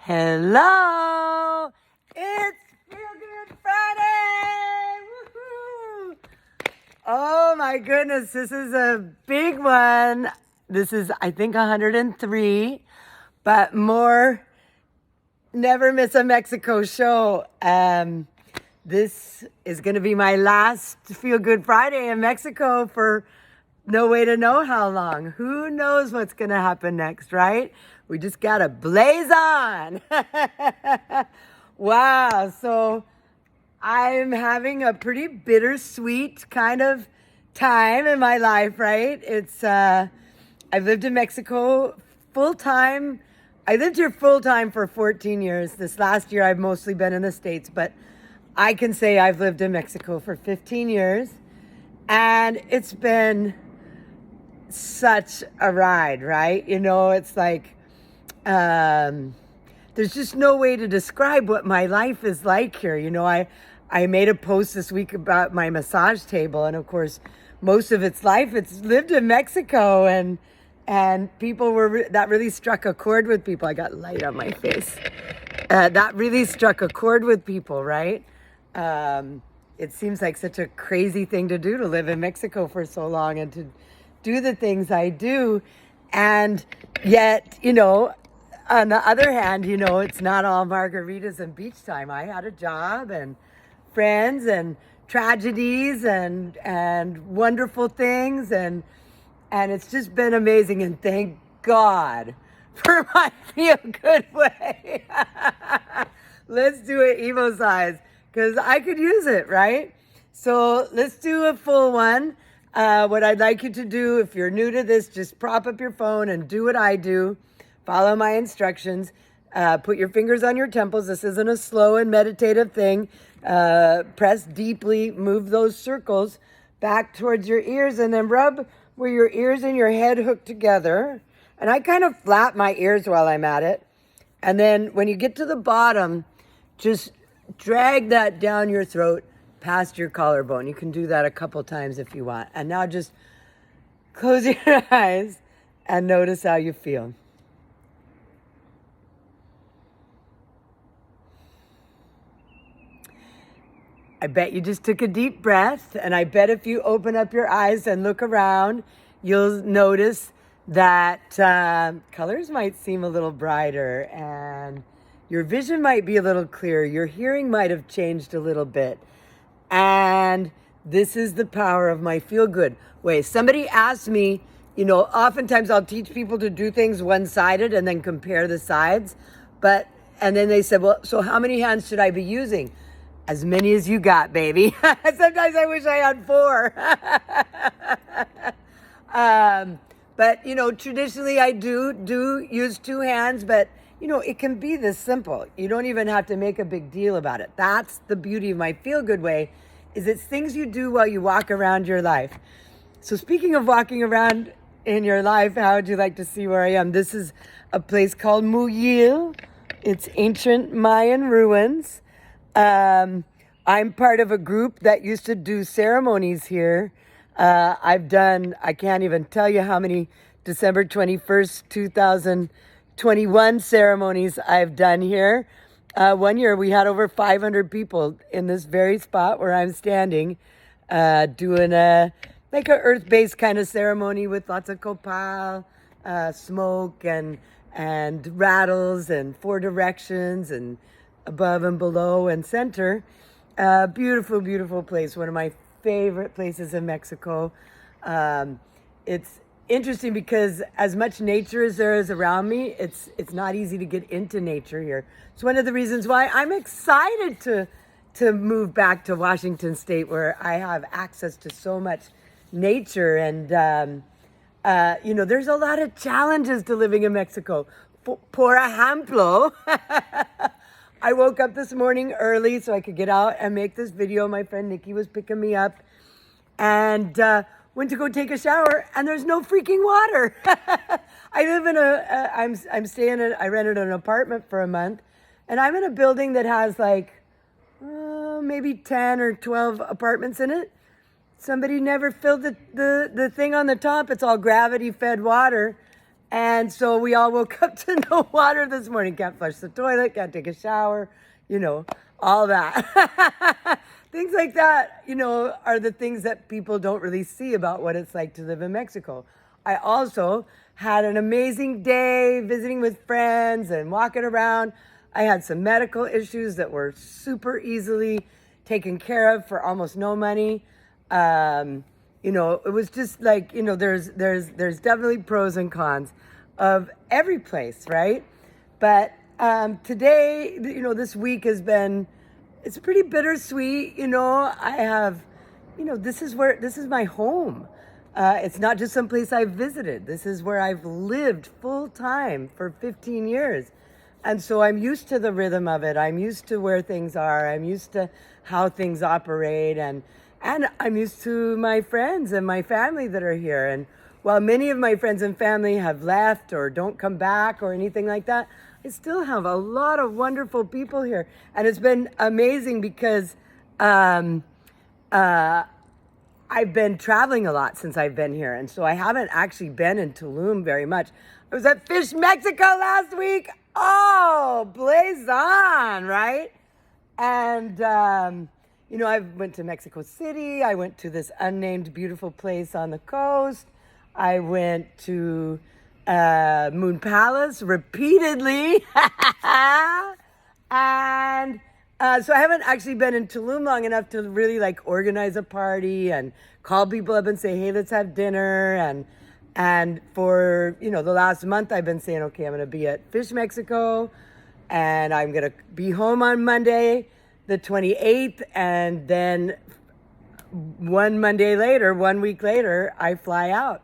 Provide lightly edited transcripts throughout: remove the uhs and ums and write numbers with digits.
Hello! It's Feel Good Friday! Woohoo! Oh my goodness, this is a big one. This is, I think, 103, but more never miss a Mexico show. This is going to be my last Feel Good Friday in Mexico for no way to know how long. Who knows what's going to happen next, right? We just got to blaze on. Wow. So I'm having a pretty bittersweet kind of time in my life, right? I've lived in Mexico full time. I lived here full time for 14 years. This last year, I've mostly been in the States, but I can say I've lived in Mexico for 15 years. And it's been such a ride, right? You know, it's like, there's just no way to describe what my life is like here. You know, I made a post this week about my massage table, and of course, most of its life, it's lived in Mexico, and people that really struck a chord with people. I got light on my face. That really struck a chord with people, right? It seems like such a crazy thing to do, to live in Mexico for so long and to do the things I do. And yet, you know, on the other hand, you know, it's not all margaritas and beach time. I had a job and friends and tragedies and wonderful things, and it's just been amazing. And thank God for my Feel Good way. Let's do it Evo size, because I could use it, right? So let's do a full one. What I'd like you to do, if you're new to this, just prop up your phone and do what I do. Follow my instructions. Put your fingers on your temples. This isn't a slow and meditative thing. Press deeply, move those circles back towards your ears, and then rub where your ears and your head hook together. And I kind of flap my ears while I'm at it. And then when you get to the bottom, just drag that down your throat past your collarbone. You can do that a couple times if you want. And now just close your eyes and notice how you feel. I bet you just took a deep breath, and I bet if you open up your eyes and look around, you'll notice that colors might seem a little brighter, and your vision might be a little clearer. Your hearing might have changed a little bit. And this is the power of my Feel Good way. Somebody asked me, you know, oftentimes I'll teach people to do things one-sided and then compare the sides. And then they said, well, so how many hands should I be using? As many as you got, baby. Sometimes I wish I had 4. But, you know, traditionally I do use 2 hands, but, you know, it can be this simple. You don't even have to make a big deal about it. That's the beauty of my Feel Good way, is it's things you do while you walk around your life. So speaking of walking around in your life, how would you like to see where I am? This is a place called Muyil. It's ancient Mayan ruins. I'm part of a group that used to do ceremonies here. I can't even tell you how many December 21st, 2021 ceremonies I've done here. One year we had over 500 people in this very spot where I'm standing, doing a earth-based kind of ceremony with lots of copal, smoke and rattles and 4 directions and above and below and center. Beautiful, beautiful place. One of my favorite places in Mexico. It's interesting because as much nature as there is around me, it's not easy to get into nature here. It's one of the reasons why I'm excited to move back to Washington State, where I have access to so much nature. And you know, there's a lot of challenges to living in Mexico. Por ejemplo, I woke up this morning early so I could get out and make this video. My friend Nikki was picking me up, and went to go take a shower, and there's no freaking water. I live in I rented an apartment for a month, and I'm in a building that has like maybe 10 or 12 apartments in it. Somebody never filled the thing on the top. It's all gravity fed water. And so we all woke up to no water this morning. Can't flush the toilet, can't take a shower, all that. Things like that, are the things that people don't really see about what it's like to live in Mexico. I also had an amazing day visiting with friends and walking around. I had some medical issues that were super easily taken care of for almost no money. It was just like, there's definitely pros and cons of every place, right? But today, this week has been, it's pretty bittersweet. I have, this is my home. It's not just some place I've visited. This is where I've lived full time for 15 years. And so I'm used to the rhythm of it. I'm used to where things are. I'm used to how things operate. And I'm used to my friends and my family that are here. And while many of my friends and family have left or don't come back or anything like that, I still have a lot of wonderful people here. And it's been amazing because I've been traveling a lot since I've been here. And so I haven't actually been in Tulum very much. I was at Fish Mexico last week. Oh, blaze on, right? And, I went to Mexico City. I went to this unnamed beautiful place on the coast. I went to Moon Palace repeatedly. And so I haven't actually been in Tulum long enough to really organize a party and call people up and say, hey, let's have dinner. And for, the last month I've been saying, okay, I'm going to be at Fish Mexico and I'm going to be home on Monday, the 28th. And then 1 week later, I fly out.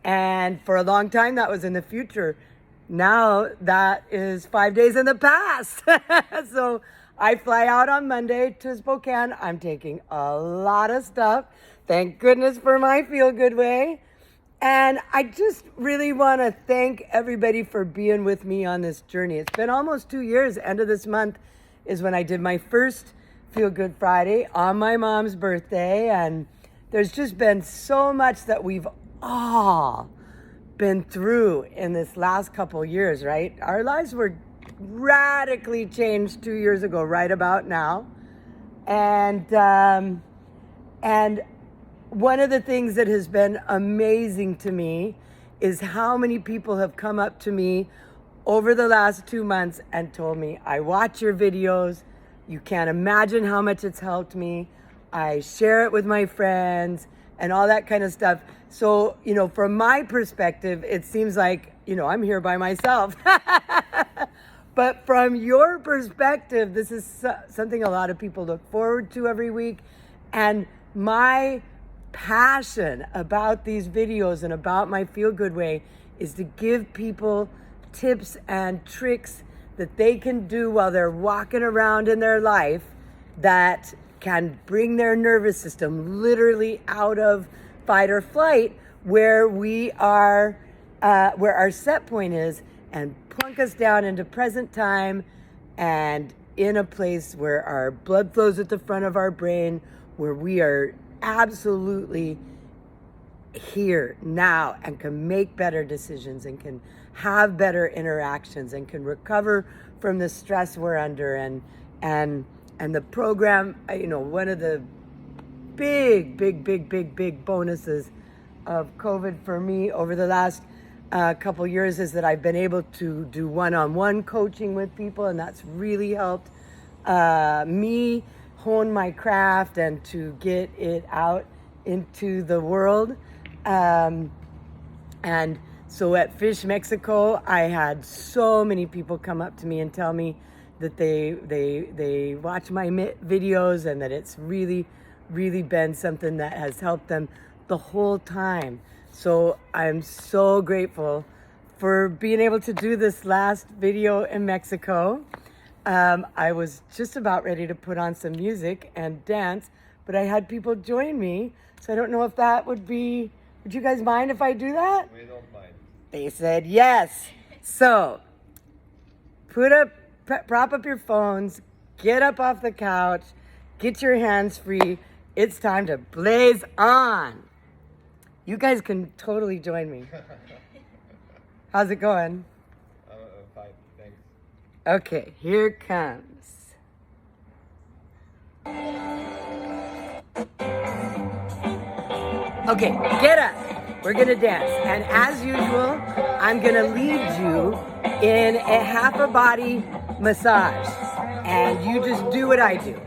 And for a long time, that was in the future. Now that is 5 days in the past. So I fly out on Monday to Spokane. I'm taking a lot of stuff. Thank goodness for my Feel Good Way. And I just really want to thank everybody for being with me on this journey. It's been almost 2 years. End of this month is when I did my first Feel Good Friday on my mom's birthday. And there's just been so much that we've all been through in this last couple years, right? Our lives were radically changed 2 years ago, right about now. And one of the things that has been amazing to me is how many people have come up to me over the last 2 months and told me, I watch your videos. You can't imagine how much it's helped me. I share it with my friends and all that kind of stuff. So, from my perspective, it seems like, I'm here by myself. But from your perspective, this is something a lot of people look forward to every week. And my passion about these videos and about my Feel Good Way is to give people tips and tricks that they can do while they're walking around in their life that can bring their nervous system literally out of fight or flight, where we are, where our set point is, and plunk us down into present time and in a place where our blood flows at the front of our brain, where we are absolutely here now and can make better decisions and can have better interactions and can recover from the stress we're under. And the program, one of the big bonuses of COVID for me over the last couple years is that I've been able to do one-on-one coaching with people, and that's really helped me hone my craft and to get it out into the world. And so at Fish Mexico, I had so many people come up to me and tell me that they watch my videos and that it's really been something that has helped them the whole time. So I'm so grateful for being able to do this last video in Mexico. I was just about ready to put on some music and dance, but I had people join me. So I don't know if that would you guys mind if I do that? We don't mind. They said yes. So prop up your phones, get up off the couch, get your hands free. It's time to blaze on. You guys can totally join me. How's it going? Fine, thanks. Okay, here it comes. Okay, get up. We're gonna dance. And as usual, I'm gonna lead you in a half a body massage. And you just do what I do.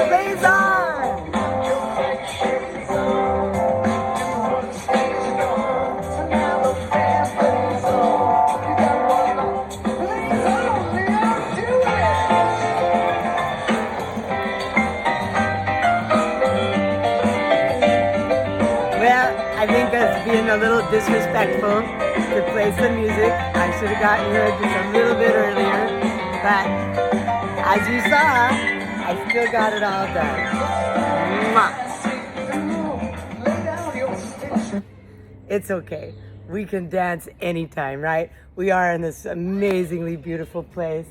Blaze on! Well, I think that's being a little disrespectful to play some music. I should have gotten here just a little bit earlier. But as you saw, I still got it all done. Mwah. It's okay. We can dance anytime, right? We are in this amazingly beautiful place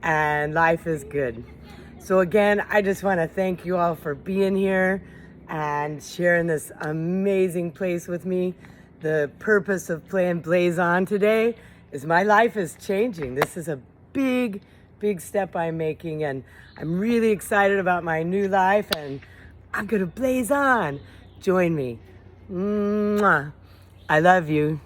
and life is good. So again, I just want to thank you all for being here and sharing this amazing place with me. The purpose of playing Blaze On today is my life is changing. This is a big, big step I'm making, and I'm really excited about my new life, and I'm gonna blaze on. Join me. Mwah. I love you.